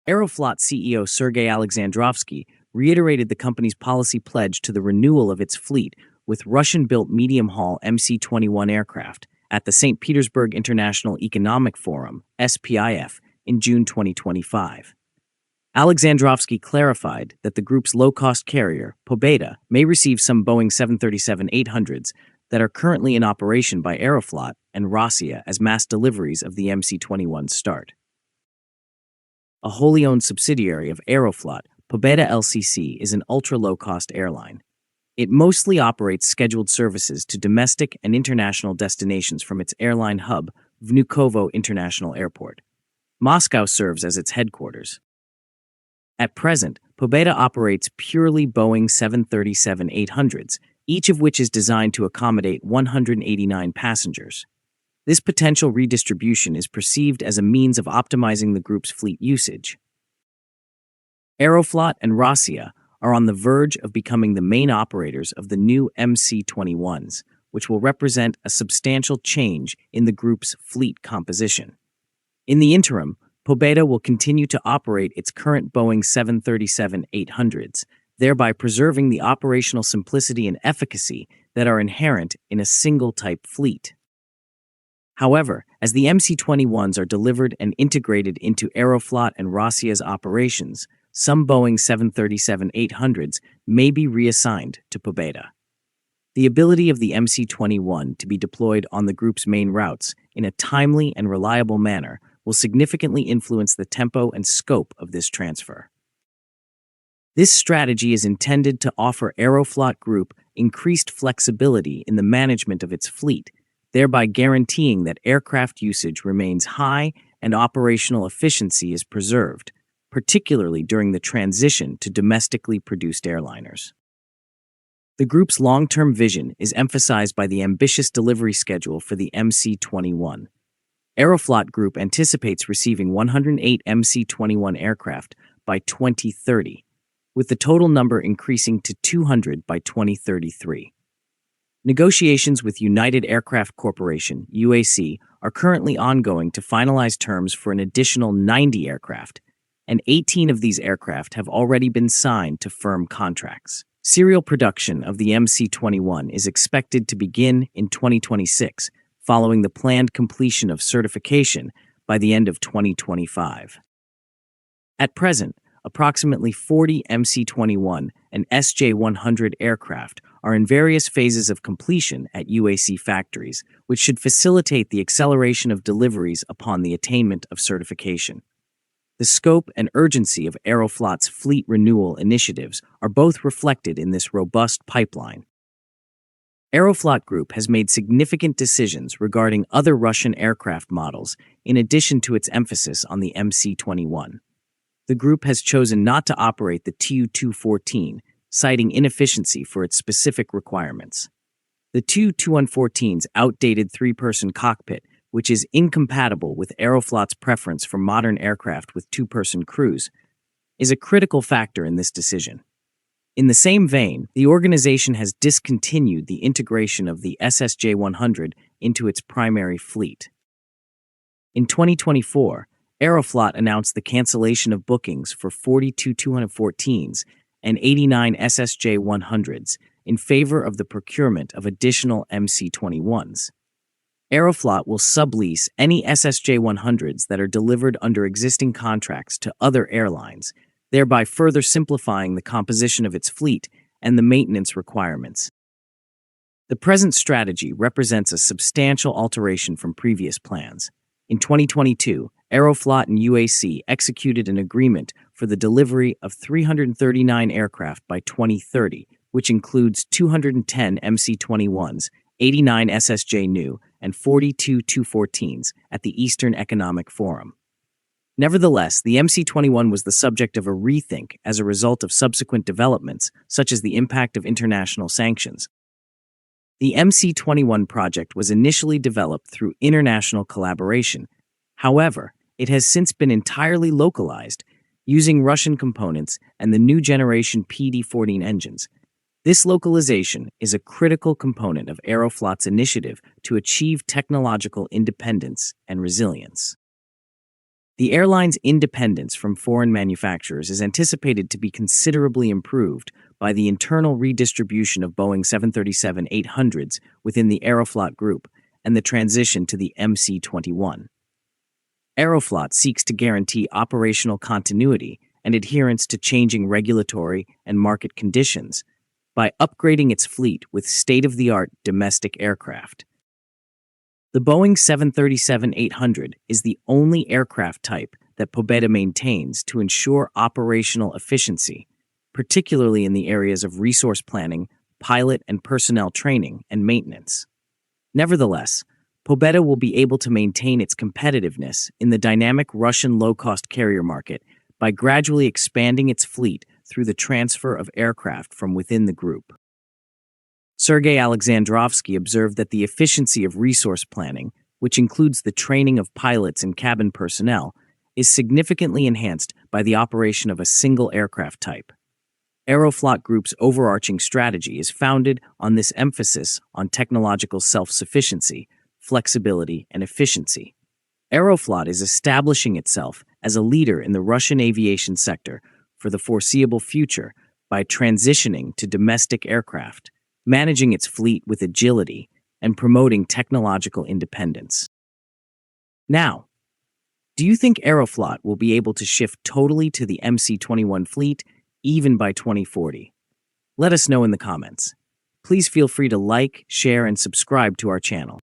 Aeroflot CEO Sergey Alexandrovsky reiterated the company's policy pledge to the renewal of its fleet with Russian-built medium-haul MC-21 aircraft at the St. Petersburg International Economic Forum, SPIEF, in June 2025. Alexandrovsky clarified that the group's low-cost carrier, Pobeda, may receive some Boeing 737-800s that are currently in operation by Aeroflot and Rossiya as mass deliveries of the MC-21 start. A wholly owned subsidiary of Aeroflot, Pobeda LCC is an ultra-low-cost airline. It mostly operates scheduled services to domestic and international destinations from its airline hub, Vnukovo International Airport. Moscow serves as its headquarters. At present, Pobeda operates purely Boeing 737-800s, each of which is designed to accommodate 189 passengers. This potential redistribution is perceived as a means of optimizing the group's fleet usage. Aeroflot and Rossiya are on the verge of becoming the main operators of the new MC-21s, which will represent a substantial change in the group's fleet composition. In the interim, Pobeda will continue to operate its current Boeing 737-800s, thereby preserving the operational simplicity and efficacy that are inherent in a single-type fleet. However, as the MC-21s are delivered and integrated into Aeroflot and Rossiya's operations, some Boeing 737-800s may be reassigned to Pobeda. The ability of the MC-21 to be deployed on the group's main routes in a timely and reliable manner will significantly influence the tempo and scope of this transfer. This strategy is intended to offer Aeroflot Group increased flexibility in the management of its fleet, thereby guaranteeing that aircraft usage remains high and operational efficiency is preserved, particularly during the transition to domestically produced airliners. The group's long-term vision is emphasized by the ambitious delivery schedule for the MC-21. Aeroflot Group anticipates receiving 108 MC-21 aircraft by 2030, with the total number increasing to 200 by 2033. Negotiations with United Aircraft Corporation, UAC, are currently ongoing to finalize terms for an additional 90 aircraft, and 18 of these aircraft have already been signed to firm contracts. Serial production of the MC-21 is expected to begin in 2026, following the planned completion of certification by the end of 2025. At present, approximately 40 MC-21 and SJ-100 aircraft are in various phases of completion at UAC factories, which should facilitate the acceleration of deliveries upon the attainment of certification. The scope and urgency of Aeroflot's fleet renewal initiatives are both reflected in this robust pipeline. Aeroflot Group has made significant decisions regarding other Russian aircraft models in addition to its emphasis on the MC-21. The group has chosen not to operate the Tu-214, citing inefficiency for its specific requirements. The Tu-214's outdated three-person cockpit, which is incompatible with Aeroflot's preference for modern aircraft with two-person crews, is a critical factor in this decision. In the same vein, the organization has discontinued the integration of the SSJ-100 into its primary fleet. In 2024, Aeroflot announced the cancellation of bookings for 42 Tu-214s and 89 SSJ-100s in favor of the procurement of additional MC-21s. Aeroflot will sublease any SSJ-100s that are delivered under existing contracts to other airlines, thereby further simplifying the composition of its fleet and the maintenance requirements. The present strategy represents a substantial alteration from previous plans. In 2022, Aeroflot and UAC executed an agreement for the delivery of 339 aircraft by 2030, which includes 210 MC-21s, 89 SSJ-NU, and 42 Tu-214s at the Eastern Economic Forum. Nevertheless, the MC-21 was the subject of a rethink as a result of subsequent developments, such as the impact of international sanctions. The MC-21 project was initially developed through international collaboration. However, it has since been entirely localized, using Russian components and the new generation PD-14 engines. This localization is a critical component of Aeroflot's initiative to achieve technological independence and resilience. The airline's independence from foreign manufacturers is anticipated to be considerably improved by the internal redistribution of Boeing 737-800s within the Aeroflot group and the transition to the MC-21. Aeroflot seeks to guarantee operational continuity and adherence to changing regulatory and market conditions by upgrading its fleet with state-of-the-art domestic aircraft. The Boeing 737-800 is the only aircraft type that Pobeda maintains to ensure operational efficiency, particularly in the areas of resource planning, pilot and personnel training, and maintenance. Nevertheless, Pobeda will be able to maintain its competitiveness in the dynamic Russian low-cost carrier market by gradually expanding its fleet through the transfer of aircraft from within the group. Sergey Alexandrovsky observed that the efficiency of resource planning, which includes the training of pilots and cabin personnel, is significantly enhanced by the operation of a single aircraft type. Aeroflot Group's overarching strategy is founded on this emphasis on technological self-sufficiency, flexibility, and efficiency. Aeroflot is establishing itself as a leader in the Russian aviation sector for the foreseeable future by transitioning to domestic aircraft, managing its fleet with agility, and promoting technological independence. Now, do you think Aeroflot will be able to shift totally to the MC-21 fleet even by 2040? Let us know in the comments. Please feel free to like, share, and subscribe to our channel.